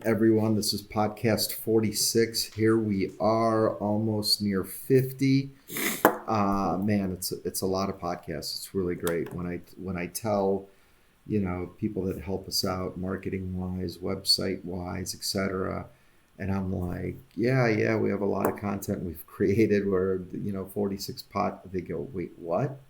everyone. This is podcast 46. Here we are, almost near 50. Man, it's a lot of podcasts. It's really great when I tell people that help us out, marketing wise, website wise, etc. And I'm like, yeah, we have a lot of content we've created. We're 46 They go, wait, what?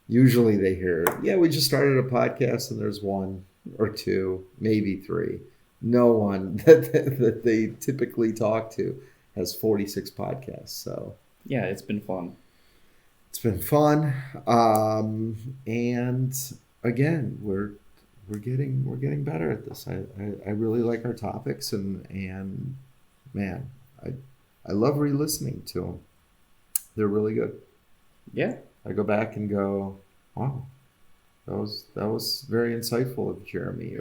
Usually they hear, yeah, we just started a podcast and there's one or two, maybe three. No one that they typically talk to has 46 podcasts. So yeah, it's been fun. It's been fun. And again, we're getting better at this. I really like our topics and man, I love re-listening to them. They're really good. Yeah. I go back and go, wow, that was very insightful of Jeremy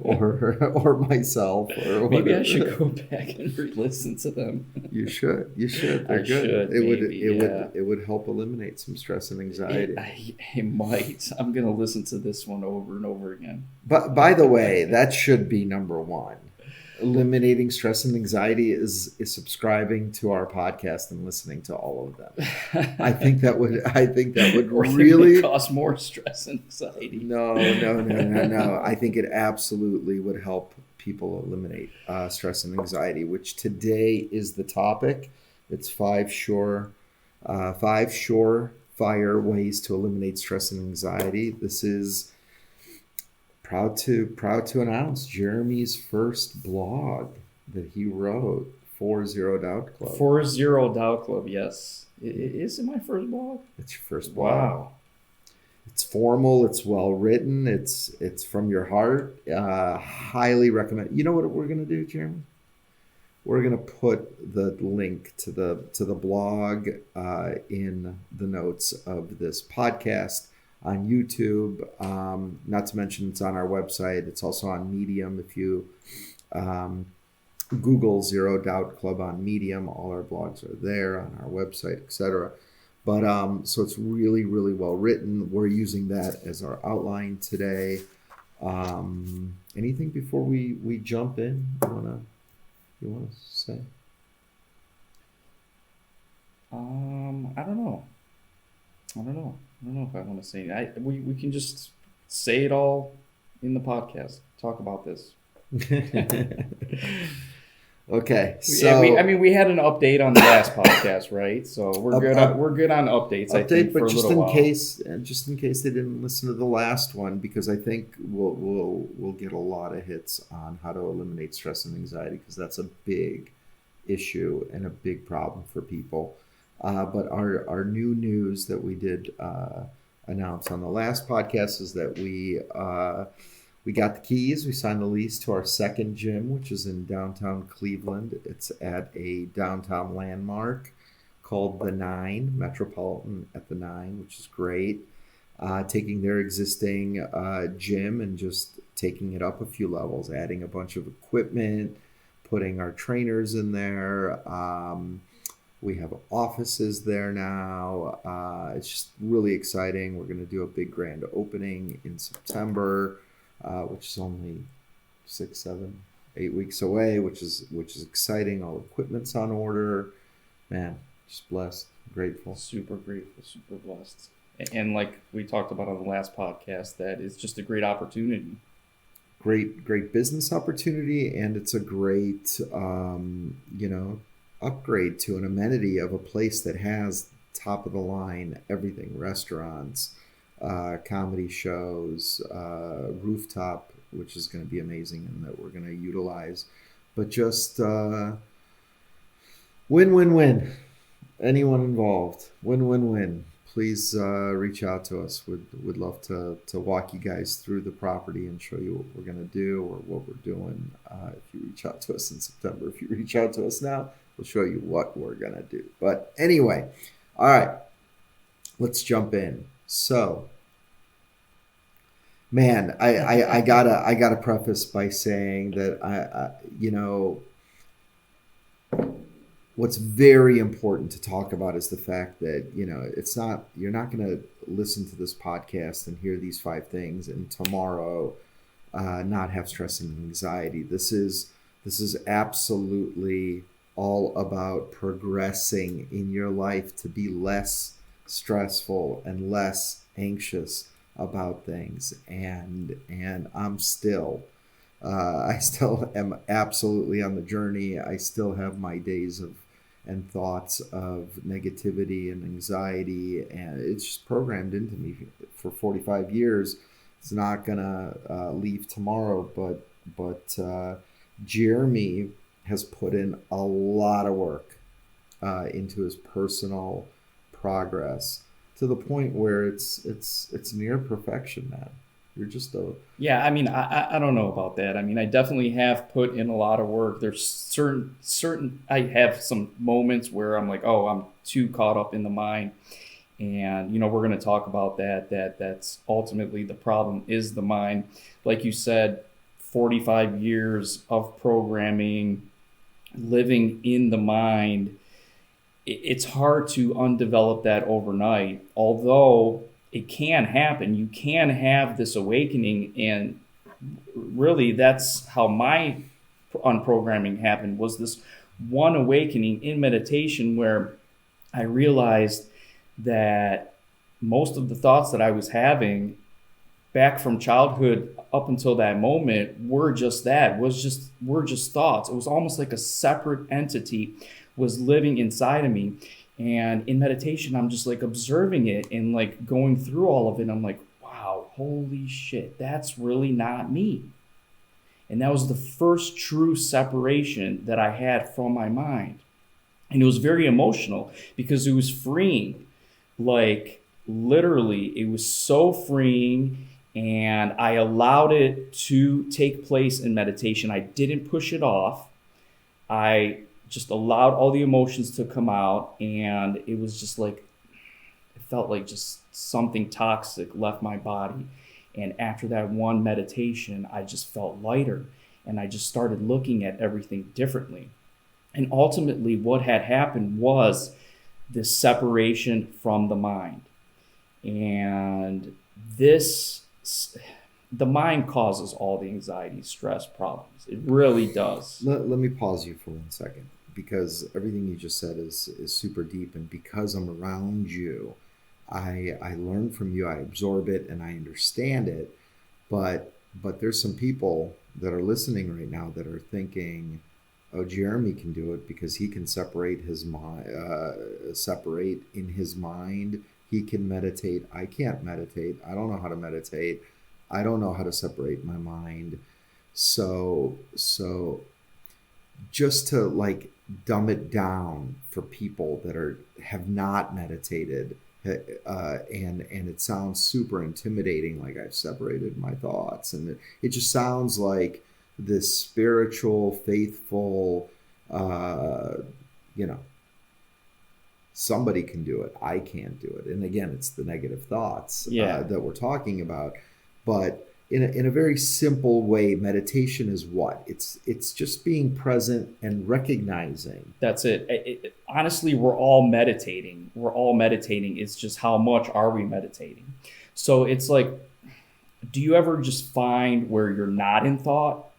or myself or maybe whatever. I should go back and re-listen to them. You should. They're I good. should. It would help eliminate some stress and anxiety. It might. I'm gonna listen to this one over and over again. But by the way, that should be number one. Eliminating stress and anxiety is subscribing to our podcast and listening to all of them. I think that would or really cause more stress and anxiety. No. I think it absolutely would help people eliminate stress and anxiety, which today is the topic. It's five surefire ways to eliminate stress and anxiety. This is proud to announce Jeremy's first blog that he wrote, 40 Doubt Club. 40 Doubt Club, yes. Is it my first blog? It's your first blog. Wow. It's formal. It's well written. It's from your heart. Highly recommend. You know what we're gonna do, Jeremy? We're gonna put the link to the blog in the notes of this podcast on YouTube. Not to mention it's on our website. It's also on Medium. If you Google 0 Doubt Club on Medium, all our blogs are there on our website, etc. But so it's really, really well written. We're using that as our outline today. Anything before we jump in? You wanna say? I don't know if I want to say it. We can just say it all in the podcast. Talk about this. Okay, so we had an update on the last podcast, right? So we're good. We're good on updates. I think, but for just a little in case they didn't listen to the last one, because I think we'll get a lot of hits on how to eliminate stress and anxiety, because that's a big issue and a big problem for people. But our new news that we did announce on the last podcast is that we got the keys. We signed the lease to our second gym, which is in downtown Cleveland. It's at a downtown landmark called The Nine, Metropolitan at The Nine, which is great. Taking their existing gym and just taking it up a few levels, adding a bunch of equipment, putting our trainers in there. We have offices there now. It's just really exciting. We're going to do a big grand opening in September, which is only 6, 7, 8 weeks away, which is exciting. All equipment's on order. Man, just blessed, grateful. Super grateful, super blessed. And like we talked about on the last podcast, that is just a great opportunity. Great business opportunity, and it's a great, upgrade to an amenity of a place that has top of the line everything: restaurants, comedy shows, rooftop, which is going to be amazing and that we're going to utilize. But just win. Anyone involved, win. Please reach out to us. Would love to walk you guys through the property and show you what we're going to do or what we're doing. If you reach out to us in September, if you reach out to us now, we'll show you what we're going to do. But anyway, all right, let's jump in. So, man, I gotta preface by saying that what's very important to talk about is the fact that you're not going to listen to this podcast and hear these 5 things and tomorrow not have stress and anxiety. This is absolutely all about progressing in your life to be less stressful and less anxious about things. And I still am absolutely on the journey. I still have my days of and thoughts of negativity and anxiety, and it's just programmed into me for 45 years. It's not gonna leave tomorrow, but Jeremy has put in a lot of work into his personal progress to the point where it's near perfection, man. You're just a Yeah, I mean, I don't know about that. I mean, I definitely have put in a lot of work. There's certain I have some moments where I'm like, oh, I'm too caught up in the mind, and we're going to talk about that. That's ultimately the problem is the mind. Like you said, 45 years of programming, living in the mind. It's hard to undevelop that overnight, although it can happen. You can have this awakening, and really that's how my unprogramming happened, was this one awakening in meditation where I realized that most of the thoughts that I was having back from childhood up until that moment were just were just thoughts. It was almost like a separate entity was living inside of me. And in meditation, I'm just like observing it and like going through all of it. I'm like, wow, holy shit, that's really not me. And that was the first true separation that I had from my mind. And it was very emotional because it was freeing. Like literally, it was so freeing. And I allowed it to take place in meditation. I didn't push it off. I just allowed all the emotions to come out, and it was just like, it felt like just something toxic left my body. And after that one meditation, I just felt lighter, and I just started looking at everything differently. And ultimately what had happened was this separation from the mind. And the mind causes all the anxiety, stress problems. It really does. Let me pause you for 1 second, because everything you just said is super deep, and because I'm around you, I learn from you, I absorb it, and I understand it. But there's some people that are listening right now that are thinking, oh, Jeremy can do it because he can separate his mind, separate in his mind. He can meditate. I can't meditate. I don't know how to meditate. I don't know how to separate my mind. So just to like dumb it down for people that have not meditated, and it sounds super intimidating, like I've separated my thoughts, and it just sounds like this spiritual, faithful, you know, somebody can do it. I can't do it. And again, it's the negative thoughts that we're talking about. But in a very simple way, meditation is what? It's just being present and recognizing. That's it. Honestly, we're all meditating. We're all meditating. It's just how much are we meditating? So it's like, do you ever just find where you're not in thought?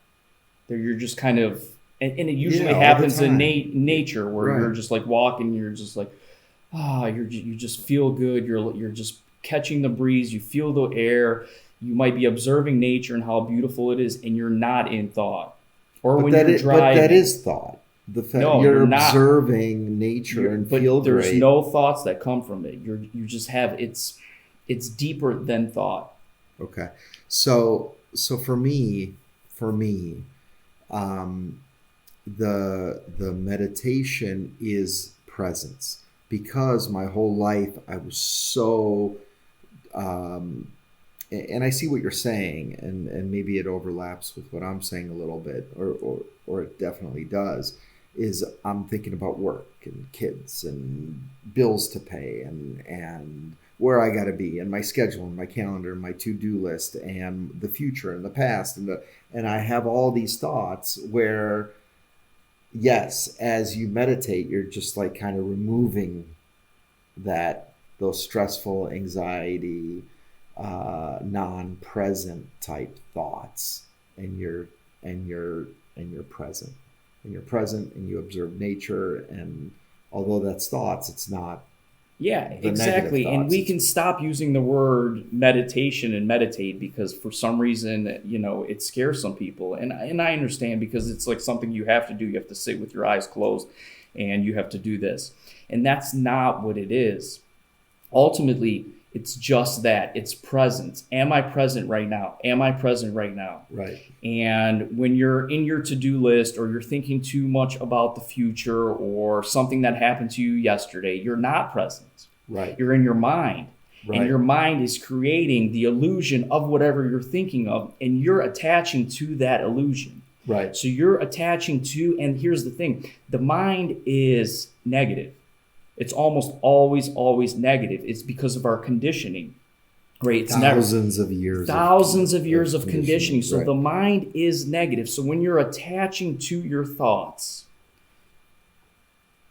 That you're just kind of, and it usually happens in nature where you're just like walking, you're just like, you just feel good. You're just catching the breeze. You feel the air. You might be observing nature and how beautiful it is, and you're not in thought. Or when you're driving. But that is thought. The fact you're observing nature and feel great. But there's no thoughts that come from it. You just have, it's deeper than thought. Okay. So for me, the meditation is presence, because my whole life I was so, and I see what you're saying, and maybe it overlaps with what I'm saying a little bit, or it definitely does, is I'm thinking about work and kids and bills to pay and where I got to be, and my schedule and my calendar and my to-do list and the future and the past, and I have all these thoughts where, yes, as you meditate, you're just like kind of removing those stressful anxiety non-present type thoughts, and you're present, and you observe nature, and although that's thoughts, it's not Yeah, the negative exactly. And thoughts. we can stop using the word meditation and meditate because for some reason, it scares some people. And I understand because it's like something you have to do. You have to sit with your eyes closed and you have to do this. And that's not what it is. Ultimately, it's just that. It's presence. Am I present right now? Am I present right now? Right. And when you're in your to-do list or you're thinking too much about the future or something that happened to you yesterday, you're not present. Right. You're in your mind. Right. And your mind is creating the illusion of whatever you're thinking of, and you're attaching to that illusion. Right. So you're attaching to, and here's the thing, the mind is negative. It's almost always negative. It's because of our conditioning. Right? It's thousands of years of conditioning. So right. The mind is negative. So when you're attaching to your thoughts,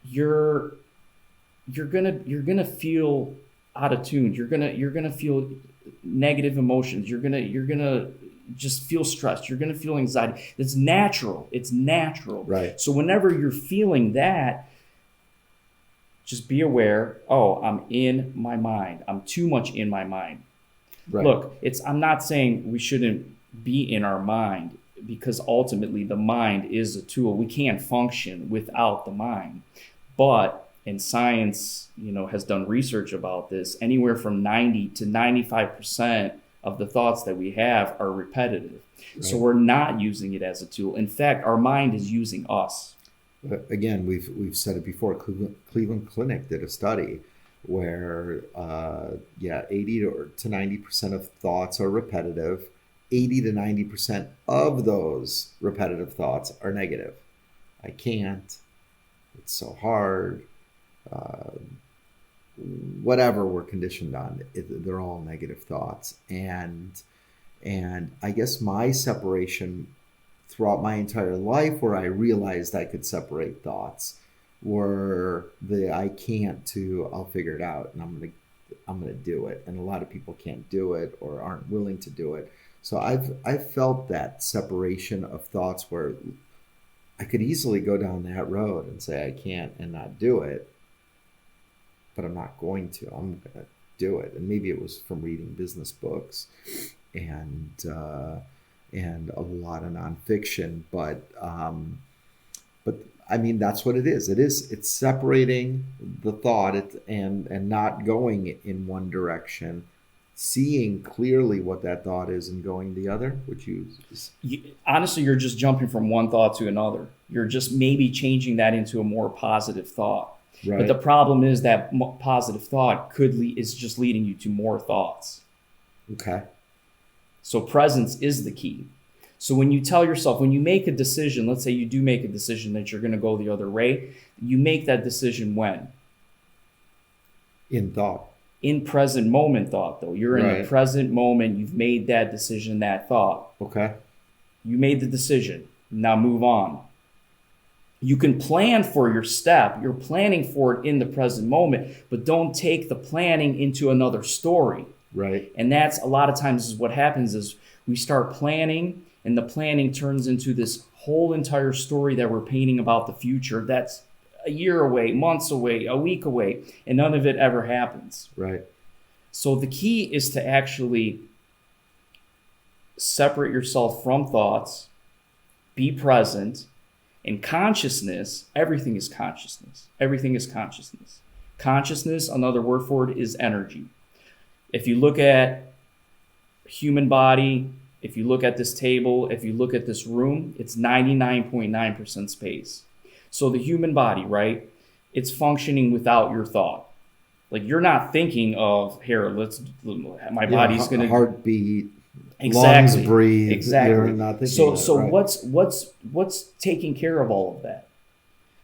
you're gonna feel out of tune. You're gonna feel negative emotions. You're gonna just feel stressed. You're gonna feel anxiety. It's natural. Right. So whenever you're feeling that, just be aware, I'm in my mind. I'm too much in my mind. Right. Look, I'm not saying we shouldn't be in our mind because ultimately the mind is a tool. We can't function without the mind. But, and science, has done research about this, anywhere from 90 to 95% of the thoughts that we have are repetitive. Right. So we're not using it as a tool. In fact, our mind is using us. Again, we've said it before. Cleveland Clinic did a study where 80 to 90% of thoughts are repetitive. 80 to 90% of those repetitive thoughts are negative. I can't. It's so hard. Whatever we're conditioned on, they're all negative thoughts. And I guess my separation throughout my entire life, where I realized I could separate thoughts, were the I can't to I'll figure it out and I'm gonna do it. And a lot of people can't do it or aren't willing to do it. So I've felt that separation of thoughts where I could easily go down that road and say I can't and not do it, but I'm not going to. I'm gonna do it. And maybe it was from reading business books and a lot of nonfiction, but I mean that's what it is. It's separating the thought and not going in one direction, seeing clearly what that thought is and going the other. Which honestly, you're just jumping from one thought to another. You're just maybe changing that into a more positive thought. Right. But the problem is that positive thought is just leading you to more thoughts. Okay. So presence is the key. So when you tell yourself, when you make a decision, let's say you do make a decision that you're going to go the other way, you make that decision when? In thought. In present moment thought, though. You're in the present moment. You've made that decision, that thought. Okay. You made the decision. Now move on. You can plan for your step. You're planning for it in the present moment, but don't take the planning into another story. Right. And that's a lot of times is what happens is we start planning and the planning turns into this whole entire story that we're painting about the future. That's a year away, months away, a week away, and none of it ever happens. Right. So the key is to actually separate yourself from thoughts, be present, and consciousness. Everything is consciousness. Everything is consciousness. Consciousness, another word for it, is energy. If you look at human body, if you look at this table, if you look at this room, it's 99.9% space. So the human body, right? It's functioning without your thought. Like you're not thinking of my body's going to heartbeat, exactly, lungs breathe. Exactly. You're not thinking so right. what's taking care of all of that?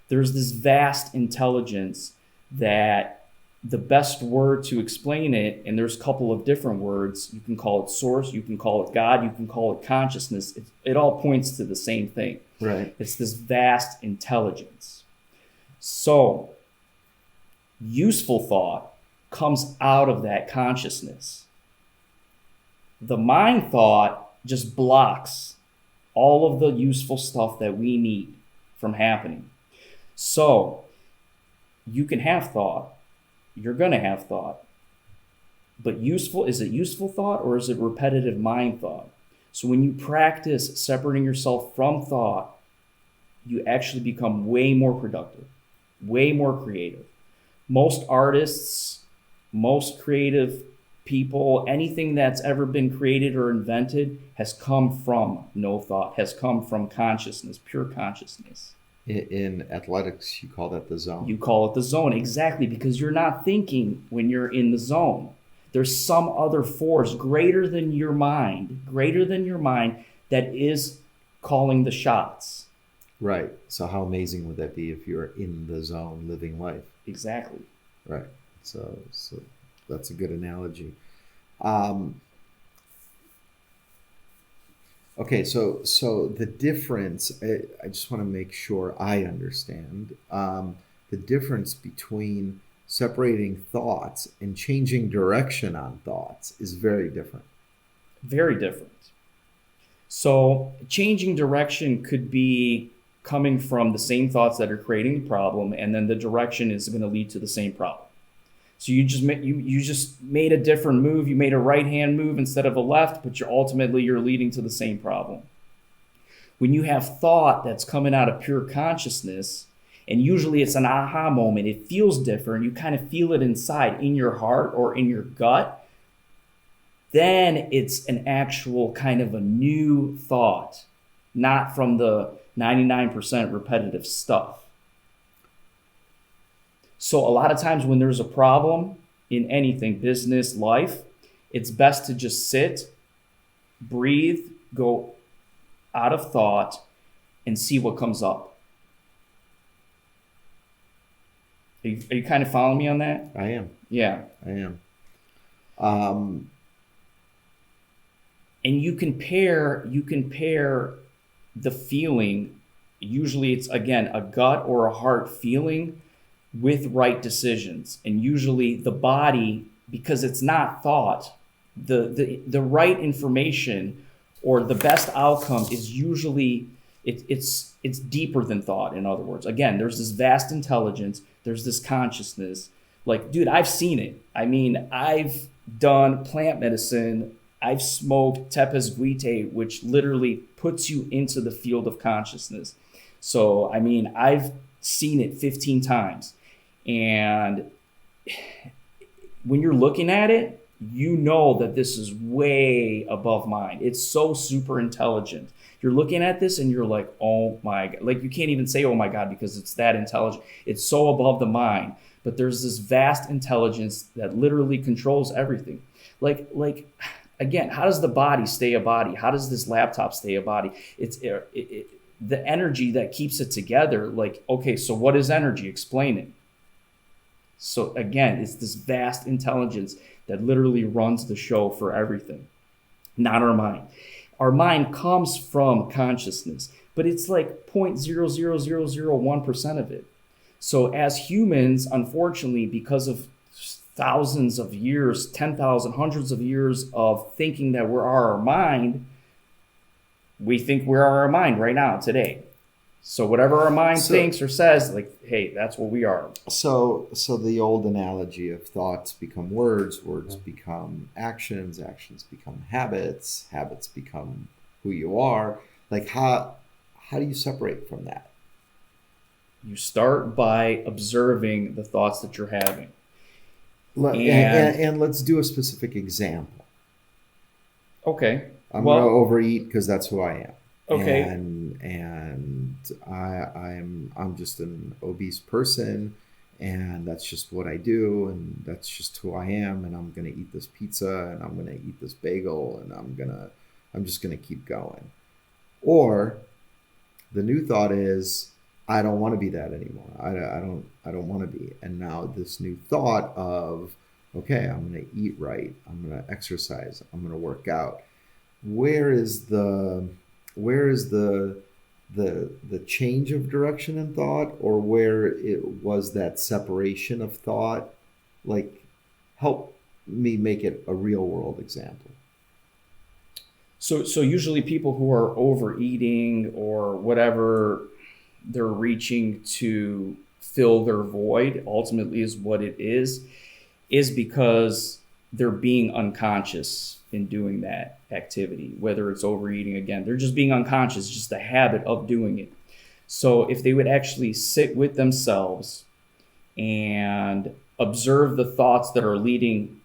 There's this vast intelligence that the best word to explain it, and there's a couple of different words. You can call it source, you can call it God, you can call it consciousness. It all points to the same thing. Right. It's this vast intelligence. So, useful thought comes out of that consciousness. The mind thought just blocks all of the useful stuff that we need from happening. So you can have thought, you're going to have thought, but is it useful thought or is it repetitive mind thought? So when you practice separating yourself from thought, you actually become way more productive, way more creative. Most artists, most creative people, anything that's ever been created or invented has come from no thought, has come from consciousness, pure consciousness. In athletics, you call that the zone. You call it the zone, exactly, because you're not thinking when you're in the zone. There's some other force greater than your mind, that is calling the shots. Right. So how amazing would that be if you're in the zone living life? Exactly. Right. So that's a good analogy. Um, okay. So the difference, I just want to make sure I understand, the difference between separating thoughts and changing direction on thoughts is very different. Very different. So changing direction could be coming from the same thoughts that are creating the problem, and then the direction is going to lead to the same problem. So you just made a different move. You made a right hand move instead of a left, but you're leading to the same problem. When you have thought that's coming out of pure consciousness, and usually it's an aha moment, it feels different. You kind of feel it inside, in your heart or in your gut. Then it's an actual kind of a new thought, not from the 99% repetitive stuff. So a lot of times when there's a problem in anything, business, life, it's best to just sit, breathe, go out of thought, and see what comes up. Are you kind of following me on that? I am. Yeah. I am. And you can pair the feeling, usually it's again a gut or a heart feeling, with right decisions. And usually the body, because it's not thought, the right information or the best outcome is usually it's deeper than thought. In other words, again, there's this vast intelligence, there's this consciousness. Like, dude, I've seen it. I mean, I've done plant medicine. I've smoked Tepes Guite, which literally puts you into the field of consciousness. So, I mean, I've seen it 15 times. And when you're looking at it, you know that this is way above mind. It's so super intelligent. You're looking at this and you're like, oh my God. Like, you can't even say, oh my God, because it's that intelligent. It's so above the mind. But there's this vast intelligence that literally controls everything. Like again, how does the body stay a body? How does this laptop stay a body? It's the energy that keeps it together. Like, okay, so what is energy? Explain it. So again, it's this vast intelligence that literally runs the show for everything, not our mind. Our mind comes from consciousness, but it's like 0.00001% of it. So as humans, unfortunately, because of thousands of years, 10,000, hundreds of years of thinking that we're our mind, we think we're our mind right now, today. So whatever our mind thinks or says, like, hey, that's what we are. So the old analogy of thoughts become words, words become actions, actions become habits, habits become who you are. Like, how do you separate from that? You start by observing the thoughts that you're having. And let's do a specific example. Okay. I'm going to overeat because that's who I am. Okay. And I'm just an obese person, and that's just what I do, and that's just who I am, and I'm gonna eat this pizza, and I'm gonna eat this bagel, and I'm just gonna keep going. Or the new thought is, I don't want to be that anymore. I don't want to be. And now this new thought of, okay, I'm gonna eat right, I'm gonna exercise, I'm gonna work out. Where is the change of direction in thought, or where it was that separation of thought? Like, help me make it a real world example. So usually people who are overeating or whatever they're reaching to fill their void, ultimately is what it is because they're being unconscious in doing that activity, whether it's overeating. Again, they're just being unconscious, just the habit of doing it. So if they would actually sit with themselves and observe the thoughts that are leading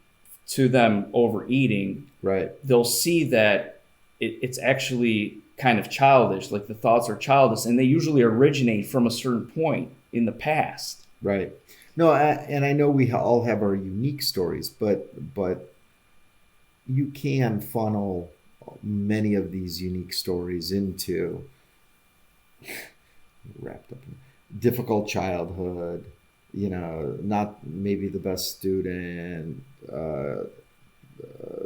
to them overeating, Right. they'll see that it's actually kind of childish. Like the thoughts are childish, and they usually originate from a certain point in the past. Right. No, and I know we all have our unique stories, but you can funnel many of these unique stories into wrapped up in difficult childhood, not maybe the best student,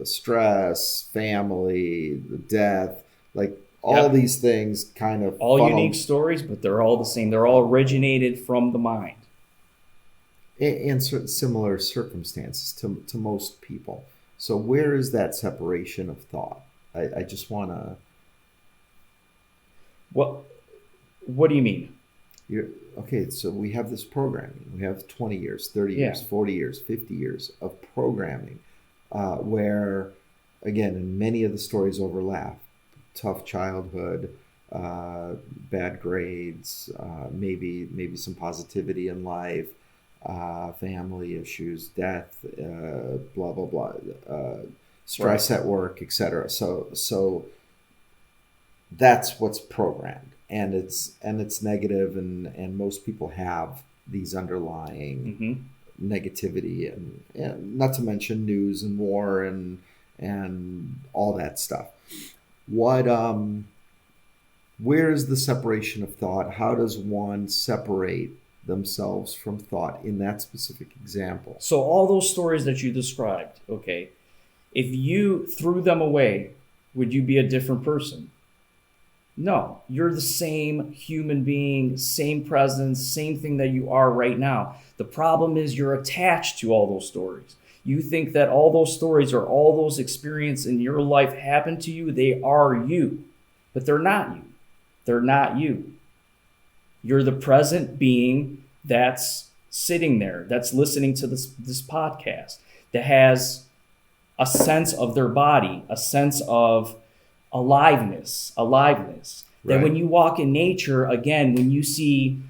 stress, family, death, like all Yep. these things kind of All funnel unique stories, but they're all the same. They're all originated from the mind. in similar circumstances to most people. So where is that separation of thought? I just want to. What do you mean? Okay, so we have this programming. We have 20 years, 30 Yeah. years, 40 years, 50 years of programming where, again, and many of the stories overlap. Tough childhood, bad grades, maybe some positivity in life, family issues, death, blah, blah, blah, stress Right. at work, etc. So that's what's programmed, and it's negative, and most people have these underlying Hmm. negativity, and not to mention news and war and all that stuff. What Where is the separation of thought? How does one separate themselves from thought in that specific example? So all those stories that you described, okay, if you threw them away, would you be a different person? No, you're the same human being, same presence, same thing that you are right now. The problem is you're attached to all those stories. You think that all those stories or all those experiences in your life happen to you, they are you, but they're not you. They're not you. You're the present being that's sitting there, that's listening to this podcast, that has a sense of their body, a sense of aliveness. That when Right. you walk in nature, again, when you see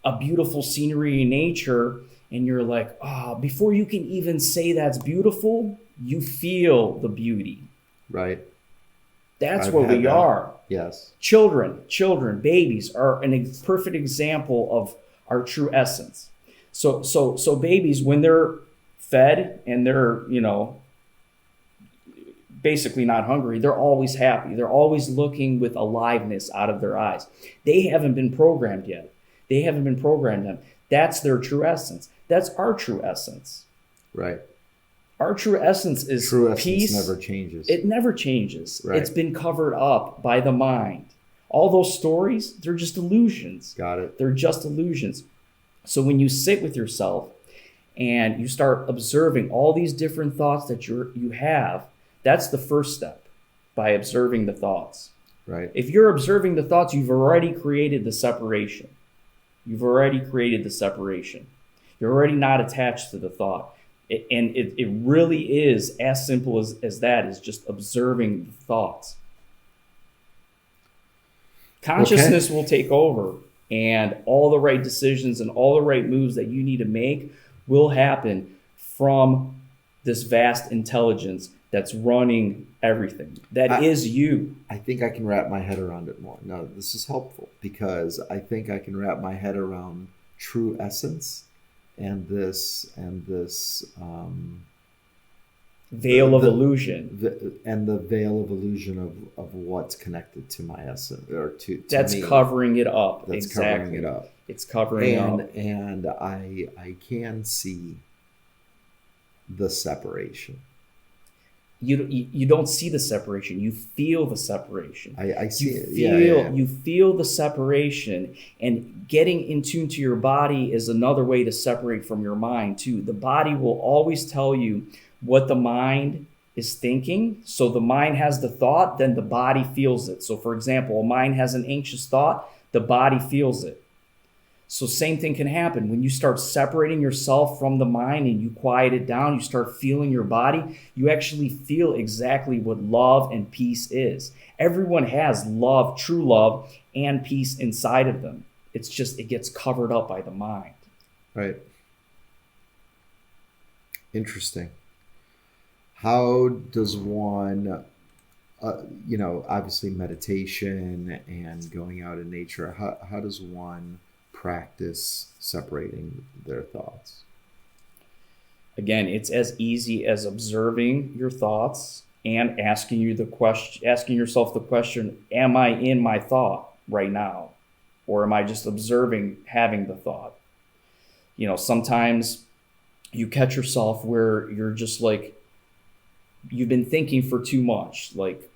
a beautiful scenery in nature, and you're like, before you can even say that's beautiful, you feel the beauty. Right. That's I've what had we that. are. Yes. Children, babies are a perfect example of our true essence. So babies, when they're fed and they're, basically not hungry, they're always happy. They're always looking with aliveness out of their eyes. They haven't been programmed yet. They haven't been programmed yet. That's their true essence. That's our true essence. Right. Our true essence is True essence peace. never changes. It never changes. Right. It's been covered up by the mind. All those stories, they're just illusions. Got it. They're just illusions. So when you sit with yourself and you start observing all these different thoughts that you have, that's the first step, by observing the thoughts. Right. If you're observing the thoughts, you've already created the separation. You've already created the separation. You're already not attached to the thought. It really is as simple as that, is just observing the thoughts. Consciousness will take over, and all the right decisions and all the right moves that you need to make will happen from this vast intelligence that's running everything. That is you. I think I can wrap my head around it more. Now, this is helpful because I think I can wrap my head around true essence and this Veil of the- illusion. and the veil of illusion of what's connected to my essence, or to That's me. covering it up. That's Exactly. covering it up. It's covering And up. and I can see the separation. You don't see the separation. You feel the separation. I see You it. feel Yeah. you feel the separation, and getting in tune to your body is another way to separate from your mind too. The body will always tell you what the mind is thinking. So the mind has the thought, then the body feels it. So for example, a mind has an anxious thought, the body feels it. So same thing can happen when you start separating yourself from the mind and you quiet it down, you start feeling your body, you actually feel exactly what love and peace is. Everyone has love, true love, and peace inside of them. It's just, it gets covered up by the mind. Right. Interesting. How does one, obviously meditation and going out in nature, how does one practice separating their thoughts? Again, it's as easy as observing your thoughts and asking yourself the question, am I in my thought right now? Or am I just observing having the thought? Sometimes you catch yourself where you're just like, you've been thinking for too much, like,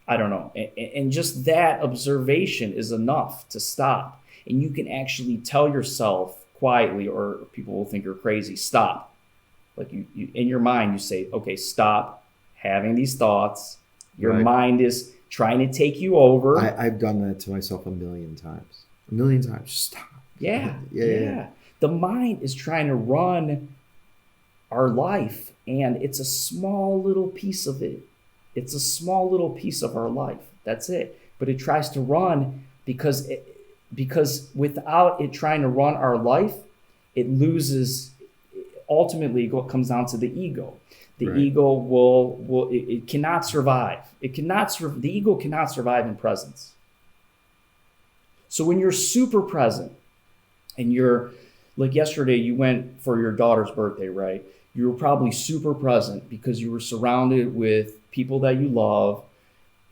I don't know. And just that observation is enough to stop. And you can actually tell yourself quietly, or people will think you're crazy, stop. Like you in your mind, you say, okay, stop having these thoughts. Your Right. mind is trying to take you over. I've done that to myself a million times. A million times. Just stop. Yeah. The mind is trying to run our life, and it's a small little piece of it. It's a small little piece of our life. That's it. But it tries to run because without it trying to run our life, it loses. Ultimately, it comes down to the ego. The Right. ego it cannot survive. The ego cannot survive in presence. So when you're super present and you're like yesterday, you went for your daughter's birthday, right? You were probably super present because you were surrounded with people that you love.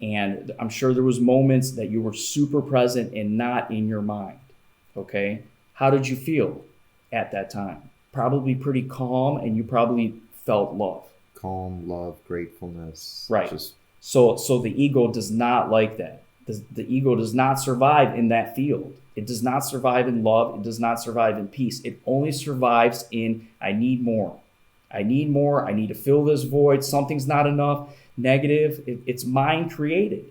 And I'm sure there was moments that you were super present and not in your mind. Okay. How did you feel at that time? Probably pretty calm, and you probably felt love. Calm, love, gratefulness. Right. Just So the ego does not like that. The ego does not survive in that field. It does not survive in love. It does not survive in peace. It only survives in, I need more. I need more. I need to fill this void. Something's not enough. Negative. It's mind created.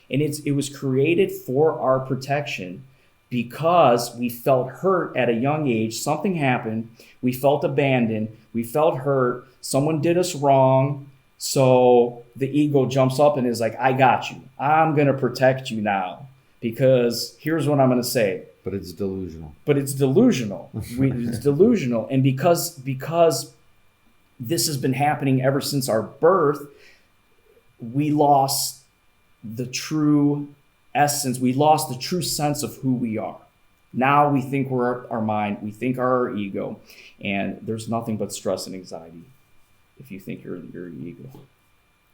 And it was created for our protection because we felt hurt at a young age. Something happened. We felt abandoned. We felt hurt. Someone did us wrong. So the ego jumps up and is like, I got you. I'm going to protect you now because here's what I'm going to say. but it's delusional. It's delusional. It's delusional. And because this has been happening ever since our birth, we lost the true essence. We lost the true sense of who we are. Now we think we're our mind, we think our ego, and there's nothing but stress and anxiety if you think you're your ego.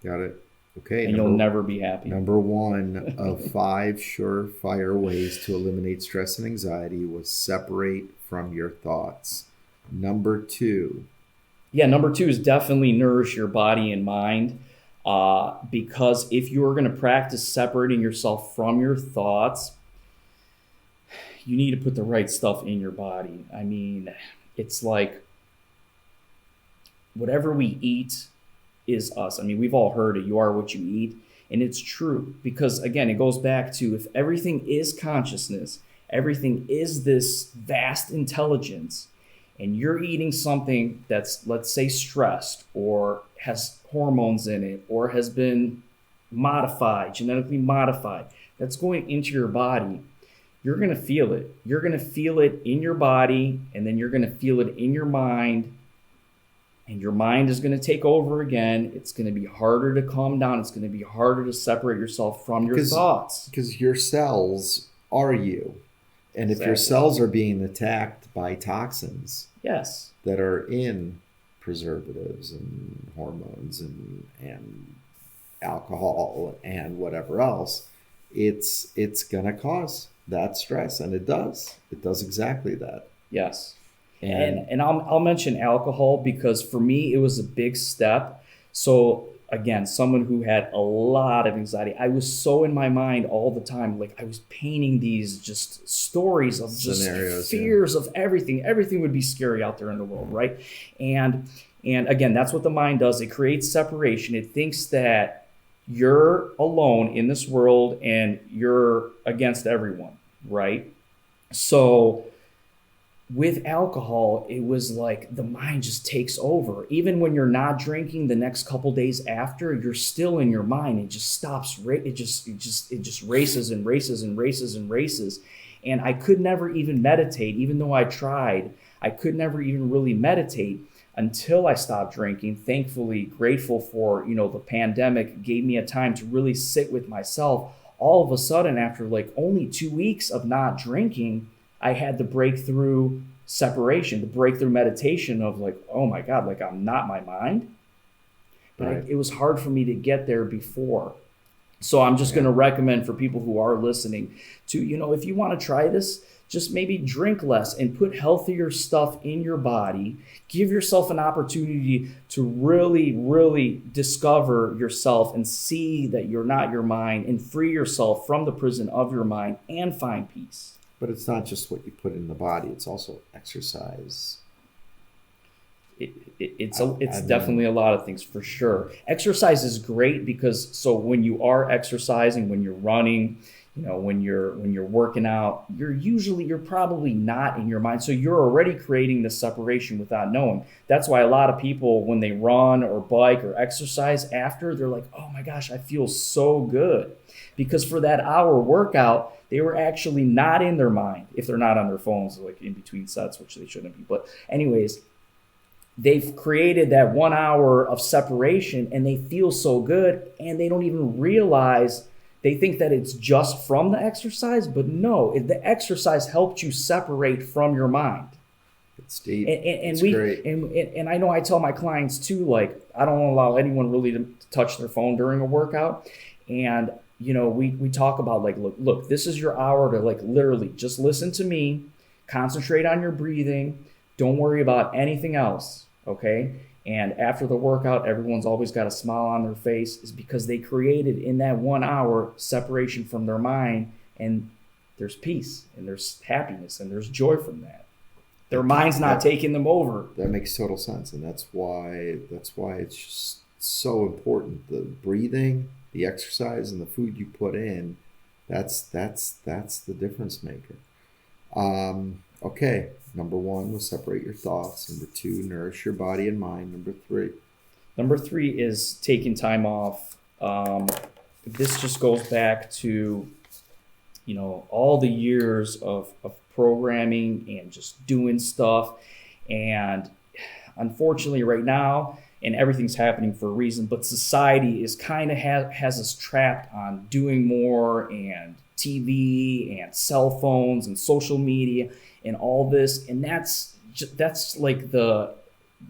Got it. Okay. And you'll never be happy. Number one of 5 surefire ways to eliminate stress and anxiety was separate from your thoughts. Number 2. Yeah, number 2 is definitely nourish your body and mind. Because if you're going to practice separating yourself from your thoughts, you need to put the right stuff in your body. I mean, it's like whatever we eat is us. I mean, we've all heard it. You are what you eat. And it's true because, again, it goes back to if everything is consciousness, everything is this vast intelligence, and you're eating something that's, let's say, stressed or has hormones in it or has been modified, genetically modified, that's going into your body, you're going to feel it. You're going to feel it in your body, and then you're going to feel it in your mind, and your mind is going to take over again. It's going to be harder to calm down. It's going to be harder to separate yourself from your thoughts. Because your cells are you. And if your Exactly. cells are being attacked by toxins Yes. that are in preservatives and hormones and alcohol and whatever else, it's going to cause that stress, and it does exactly that. Yes. And I'll mention alcohol because for me it was a big step. So again, someone who had a lot of anxiety. I was so in my mind all the time. Like I was painting these just stories of just Scenarios, fears of everything. Everything would be scary out there in the world, right? And again, that's what the mind does. It creates separation. It thinks that you're alone in this world and you're against everyone, right? So with alcohol, it was like the mind just takes over. Even when you're not drinking, the next couple days after, you're still in your mind. It just stops. It just races and races and races and races. And I could never even meditate, even though I tried. I could never even really meditate until I stopped drinking. Thankfully, grateful for, the pandemic gave me a time to really sit with myself. All of a sudden, after like only 2 weeks of not drinking, I had the breakthrough separation, the breakthrough meditation of like, oh my God, like I'm not my mind. But Right. it was hard for me to get there before. So I'm just going to recommend for people who are listening to, if you want to try this, just maybe drink less and put healthier stuff in your body. Give yourself an opportunity to really, really discover yourself and see that you're not your mind and free yourself from the prison of your mind and find peace. But it's not just what you put in the body; it's also exercise. It's definitely a lot of things for sure. Exercise is great because when you are exercising, when you're running, when you're working out, you're probably not in your mind. So you're already creating the separation without knowing. That's why a lot of people, when they run or bike or exercise after, they're like, oh my gosh, I feel so good. Because for that hour workout, they were actually not in their mind if they're not on their phones, like in between sets, which they shouldn't be. But anyways, they've created that 1 hour of separation and they feel so good and they don't even realize. They think that it's just from the exercise, but no, the exercise helped you separate from your mind. It's deep. It's great. And I know I tell my clients too, like I don't allow anyone really to touch their phone during a workout. And we talk about like, look, this is your hour to like literally just listen to me, concentrate on your breathing, don't worry about anything else, okay? And after the workout, everyone's always got a smile on their face, is because they created in that 1 hour separation from their mind, and there's peace and there's happiness and there's joy from that. Their mind's not taking them over. That makes total sense, and that's why it's just so important. The breathing, the exercise, and the food you put in, that's the difference maker. Okay, number 1 was separate your thoughts. Number 2, nourish your body and mind. Number three is taking time off. This just goes back to, all the years of programming and just doing stuff. And unfortunately right now, and everything's happening for a reason, but society is kind of has us trapped on doing more and TV and cell phones and social media and all this. And that's like the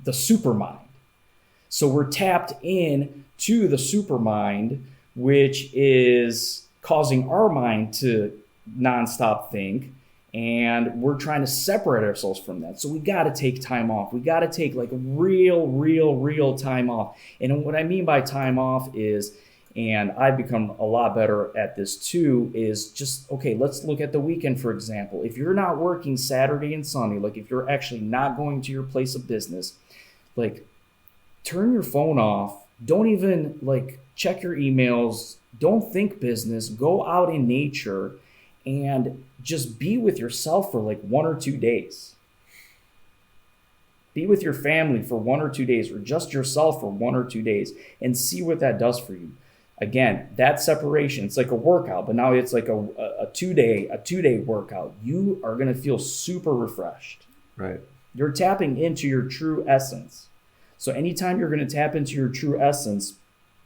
supermind. So we're tapped in to the supermind, which is causing our mind to nonstop think. And we're trying to separate ourselves from that. So we got to take time off. We got to take like real time off. And what I mean by time off is, and I've become a lot better at this too, is just, okay, let's look at the weekend, for example. If you're not working Saturday and Sunday, like if you're actually not going to your place of business, like turn your phone off. Don't even like check your emails. Don't think business. Go out in nature and just be with yourself for like 1 or 2 days. Be with your family for 1 or 2 days, or just yourself for 1 or 2 days, and see what that does for you. Again, that separation, it's like a workout, but now it's like a 2-day workout. You are going to feel super refreshed. Right. You're tapping into your true essence. So anytime you're going to tap into your true essence,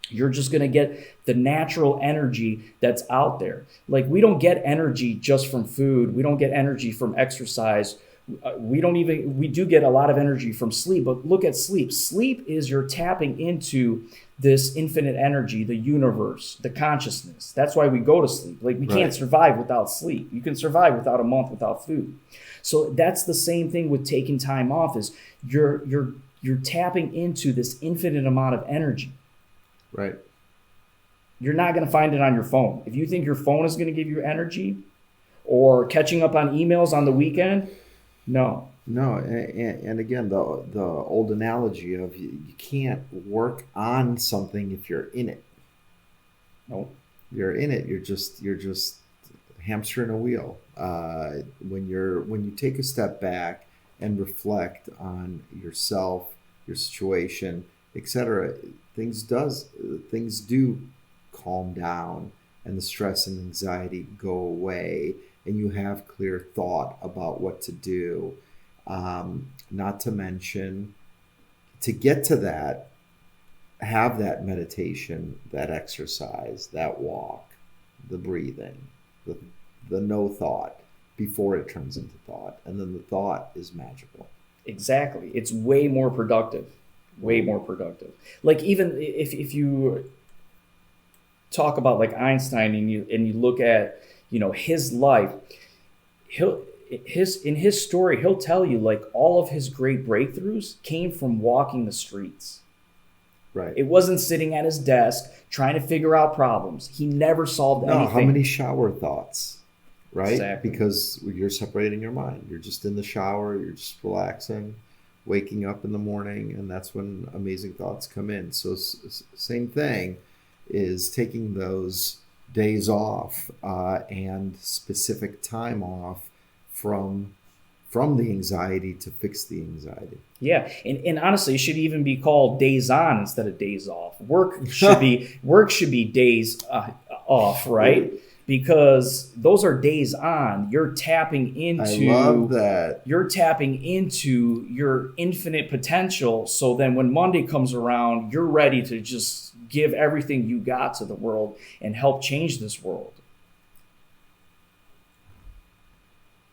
you're just going to get the natural energy that's out there. Like we don't get energy just from food. We don't get energy from exercise. We do get a lot of energy from sleep, but look at sleep. Sleep is you're tapping into this infinite energy, the universe, the consciousness. That's why we go to sleep. Like we can't survive without sleep. You can survive without a month without food. So that's the same thing with taking time off, is you're tapping into this infinite amount of energy. Right. You're not going to find it on your phone. If you think your phone is going to give you energy or catching up on emails on the weekend, no. No, and again, the old analogy of you can't work on something if you're in it. No. You're in it. You're just hamstering a wheel. When you take a step back and reflect on yourself, your situation, etc., things do calm down, and the stress and anxiety go away, and you have clear thought about what to do. Not to mention, to get to that, have that meditation, that exercise, that walk, the breathing, the, the no thought before it turns into thought. And then the thought is magical. Exactly. It's way more productive. Way more productive. Like even if you talk about like Einstein and you look at, his life, in his story, he'll tell you like all of his great breakthroughs came from walking the streets. Right. It wasn't sitting at his desk trying to figure out problems. He never solved anything. How many shower thoughts, right? Exactly. Because you're separating your mind. You're just in the shower, you're just relaxing, waking up in the morning, and that's when amazing thoughts come in. So same thing is taking those days off and specific time off from the anxiety to fix the anxiety. Yeah, and honestly, it should even be called days on instead of days off. Work should be days off, right? Because those are days on. You're tapping into. I love that. You're tapping into your infinite potential. So then, when Monday comes around, you're ready to just give everything you got to the world and help change this world.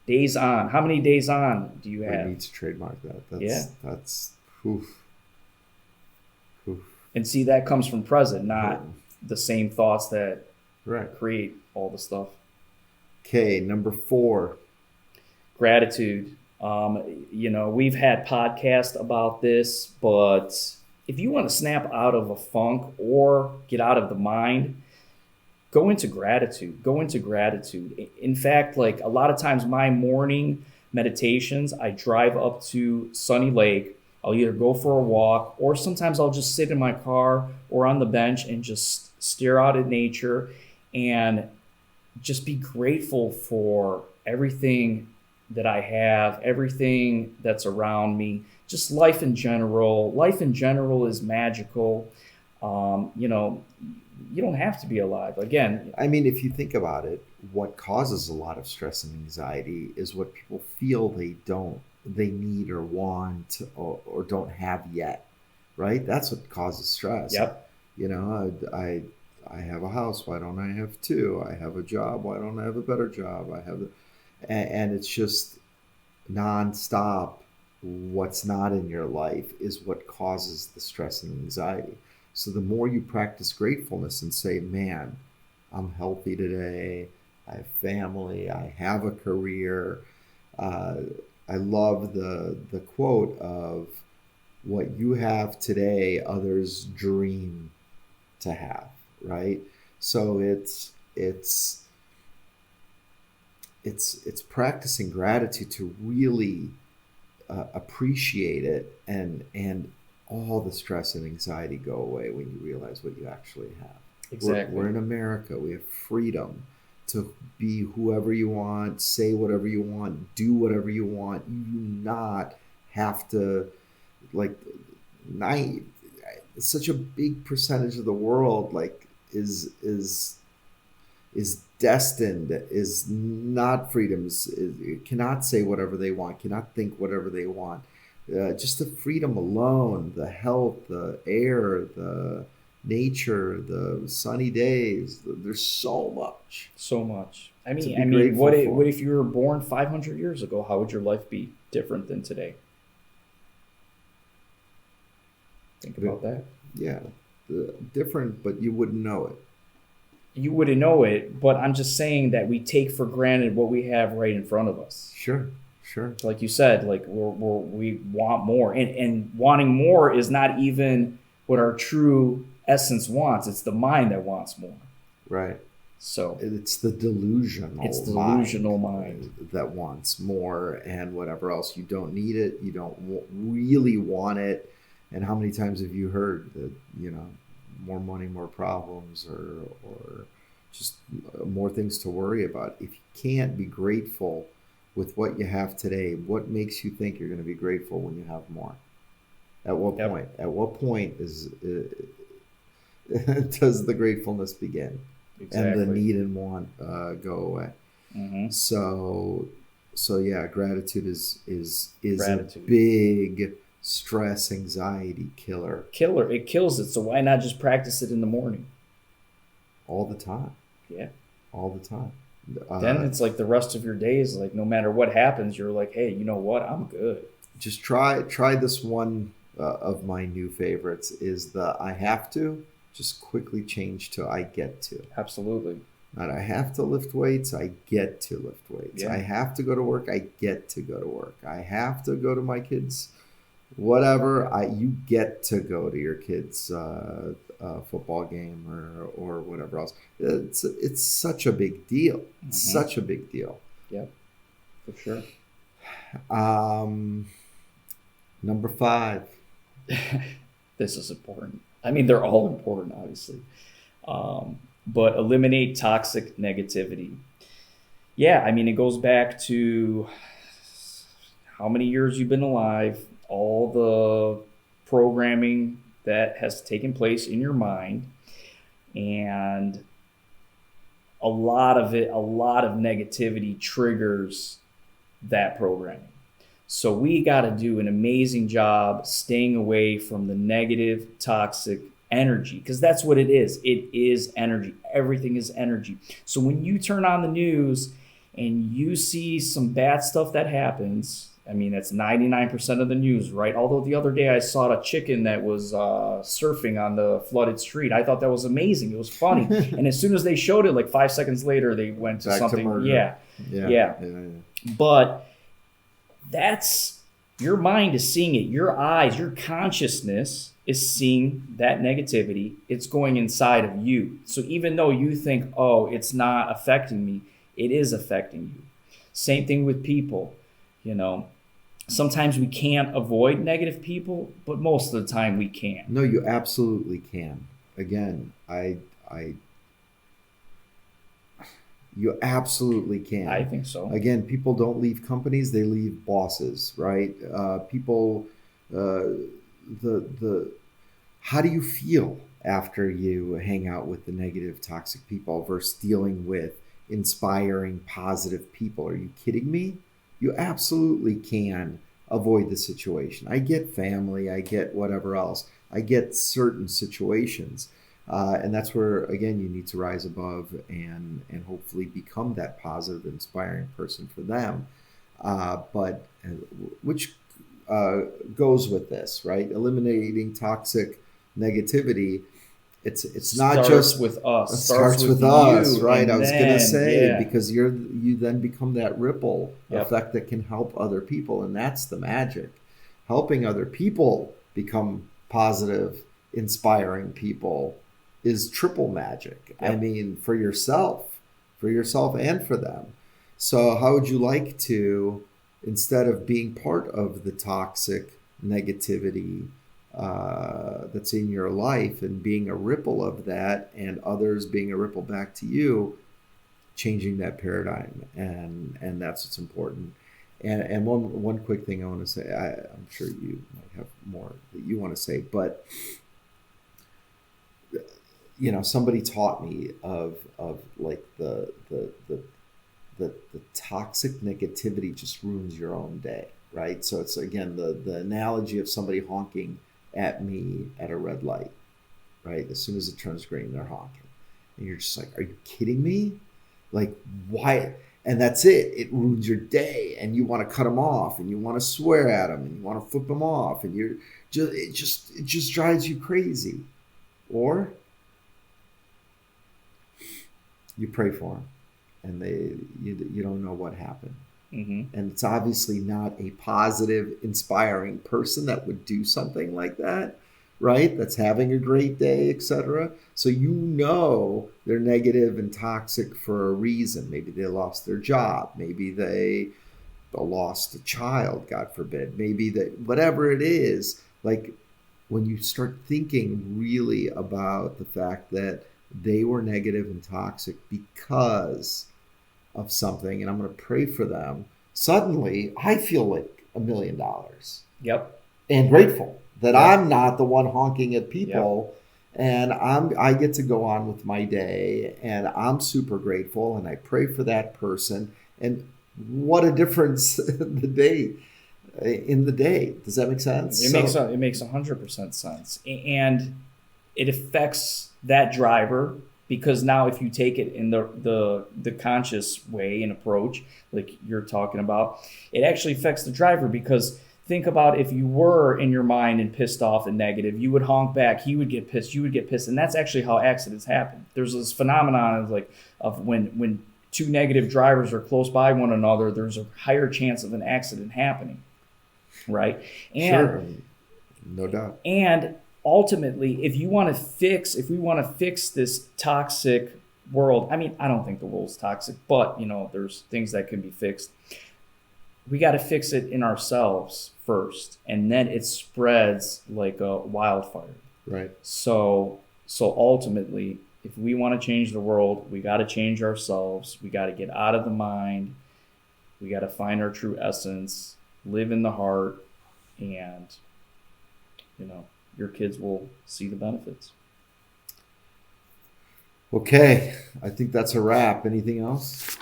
Days on. How many days on do you have? We need to trademark that. That's oof. And see, that comes from present, not the same thoughts that create all the stuff. Okay, number 4. Gratitude. We've had podcasts about this, but if you want to snap out of a funk or get out of the mind, go into gratitude. Go into gratitude. In fact, like a lot of times my morning meditations, I drive up to Sunny Lake. I'll either go for a walk or sometimes I'll just sit in my car or on the bench and just stare out at nature and just be grateful for everything that I have, everything that's around me, just life in general. Life in general is magical. You don't have to be alive. Again, I mean, if you think about it, what causes a lot of stress and anxiety is what people feel they need or want or don't have yet, right? That's what causes stress. Yep. I have a house. Why don't I have 2? I have a job. Why don't I have a better job? And it's just nonstop. What's not in your life is what causes the stress and anxiety. So the more you practice gratefulness and say, man, I'm healthy today, I have family, I have a career. I love the quote of what you have today, others dream to have, right? So it's practicing gratitude to really appreciate it, and all the stress and anxiety go away when you realize what you actually have. Exactly. We're in America. We have freedom to be whoever you want, say whatever you want, do whatever you want. You do not have to, such a big percentage of the world is destined, is not freedoms, cannot say whatever they want, cannot think whatever they want. Just the freedom alone, the health, the air, the nature, the sunny days. There's so much. So much. I mean, what if you were born 500 years ago? How would your life be different than today? Think about that. Yeah, different, but you wouldn't know it. You wouldn't know it, but I'm just saying that we take for granted what we have right in front of us. Sure. Like you said, like we want more, and wanting more is not even what our true essence wants. It's the mind that wants more. Right. So It's the delusional it's the delusional mind. that wants more and whatever else. You don't need it. You don't really want it. And how many times have you heard that, more money, more problems, or just more things to worry about? If you can't be grateful with what you have today, what makes you think you're going to be grateful when you have more? At what Yep. point? At what point does the gratefulness begin? And the Exactly. need and want go away. Hmm. So yeah, gratitude is a Gratitude. big stress anxiety killer Killer. It kills it. So why not just practice it in the morning? all the time, Yeah. all the time. Then Uh, it's like the rest of your days, like no matter what happens, you're like, hey, you know what? I'm good. just try this one of my new favorites is the I have to. Just quickly change to I get to. Absolutely. Not I have to lift weights, I get to lift weights. I Yeah. have to go to work, I get to go to work. I have to go to my kids' whatever. You get to go to your kids' football game or whatever else. It's such a big deal. It's Hmm. such a big deal. Yep. For sure. Um, Number 5. This is important. I mean, they're all important, obviously. But eliminate toxic negativity. Yeah, I mean, it goes back to how many years you've been alive, all the programming that has taken place in your mind, and a lot of it, a lot of negativity triggers that programming. So we got to do an amazing job staying away from the negative, toxic energy because that's what it is. It is energy. Everything is energy. So when you turn on the news and you see some bad stuff that happens, I mean, that's 99% of the news, right? Although the other day I saw a chicken that was surfing on the flooded street. I thought that was amazing. It was funny. And as soon as they showed it, like 5 seconds later, they went to Back to something. murder. Yeah. Yeah, Yeah. yeah, yeah. But that's your mind is seeing it. Your eyes, your consciousness is seeing that negativity. It's going inside of you. So even though you think, oh, it's not affecting me, it is affecting you. Same thing with people. You know, sometimes we can't avoid negative people, but most of the time we can. No, you absolutely can. Again, you absolutely can. I think so. Again, people don't leave companies; they leave bosses, right? People, the how do you feel after you hang out with the negative, toxic people versus dealing with inspiring, positive people? Are you kidding me? You absolutely can avoid the situation. I get family, I get whatever else, I get certain situations. And that's where again you need to rise above and hopefully become that positive, inspiring person for them. But which goes with this, right? Eliminating toxic negativity. It's not Starts just with us. it Starts starts with with us, you, right? I and was gonna then say yeah. because you then become that ripple Yep. effect that can help other people, and that's the magic. Helping other people become positive, inspiring people is triple magic. I Yep. mean, for yourself and for them. So how would you like to, instead of being part of the toxic negativity that's in your life and being a ripple of that and others being a ripple back to you, changing that paradigm, and that's what's important. And one quick thing I want to say, I'm sure you might have more that you want to say, but somebody taught me of like the toxic negativity just ruins your own day, right? So it's again the analogy of somebody honking at me at a red light, right? As soon as it turns green, they're honking, and you're just like, are you kidding me? Like, why? And that's it. It ruins your day, and you want to cut them off, and you want to swear at them, and you want to flip them off, and you're just drives you crazy. Or you pray for them, and you don't know what happened, Hmm. and it's obviously not a positive, inspiring person that would do something like that, right? That's having a great day, etc. So you know they're negative and toxic for a reason. Maybe they lost their job. Maybe they lost a child, God forbid. Maybe that whatever it is, like when you start thinking really about the fact that they were negative and toxic because of something, and I'm going to pray for them, suddenly I feel like $1,000,000 Yep. and grateful that Yep. I'm not the one honking at Yep. people. And I get to go on with my day, and I'm super grateful, and I pray for that person. And what a difference in the day. Does that make sense? It makes 100% sense, and it affects that driver because now if you take it in the conscious way and approach, like you're talking about, it actually affects the driver because think about if you were in your mind and pissed off and negative, you would honk back, he would get pissed, you would get pissed, and that's actually how accidents happen. There's this phenomenon of when two negative drivers are close by one another, there's a higher chance of an accident happening, right? And sure, no doubt. And ultimately, if we want to fix this toxic world, I mean, I don't think the world's toxic, but there's things that can be fixed. We got to fix it in ourselves first, and then it spreads like a wildfire. Right. So ultimately, if we want to change the world, we got to change ourselves. We got to get out of the mind. We got to find our true essence, live in the heart, and your kids will see the benefits. Okay, I think that's a wrap. Anything else?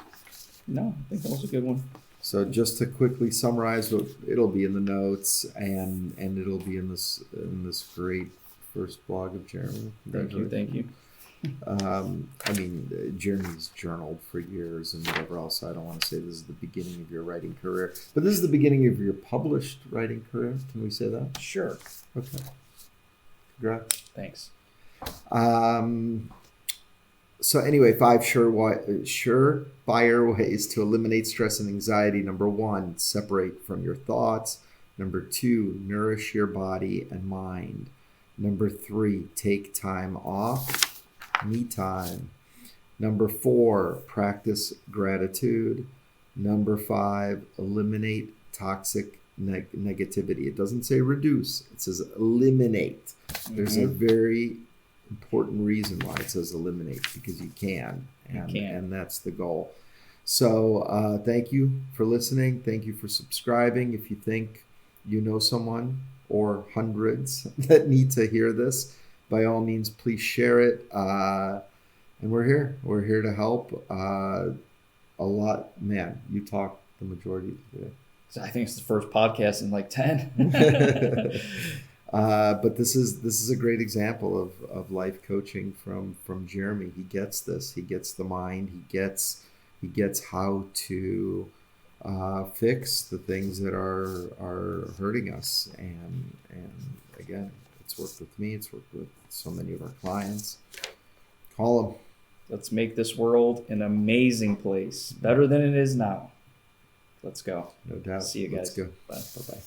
No, I think that was a good one. So just to quickly summarize, it'll be in the notes, and it'll be in this great first blog of Jeremy. Thank you. I mean, Jeremy's journaled for years and whatever else. So I don't want to say this is the beginning of your writing career, but this is the beginning of your published writing career. Can we say that? Sure. Okay. Congrats. Thanks. So anyway, 5 surefire ways to eliminate stress and anxiety. Number 1, separate from your thoughts. Number 2, nourish your body and mind. Number 3, take time off, me time. Number 4, practice gratitude. Number 5, eliminate toxic negativity. It doesn't say reduce, it says eliminate. There's a very important reason why it says eliminate, because you can, and that's the goal. So thank you for listening. Thank you for subscribing. If you think you know someone or hundreds that need to hear this, by all means, please share it. And we're here to help. A lot, man. You talk the majority of it. I think it's the first podcast in like 10. But this is a great example of life coaching from Jeremy. He gets this. He gets the mind. He gets how to fix the things that are hurting us. And again, it's worked with me. It's worked with so many of our clients. Call them. Let's make this world an amazing place, better than it is now. Let's go. No doubt. See you guys. Let's go. Bye. Bye-bye.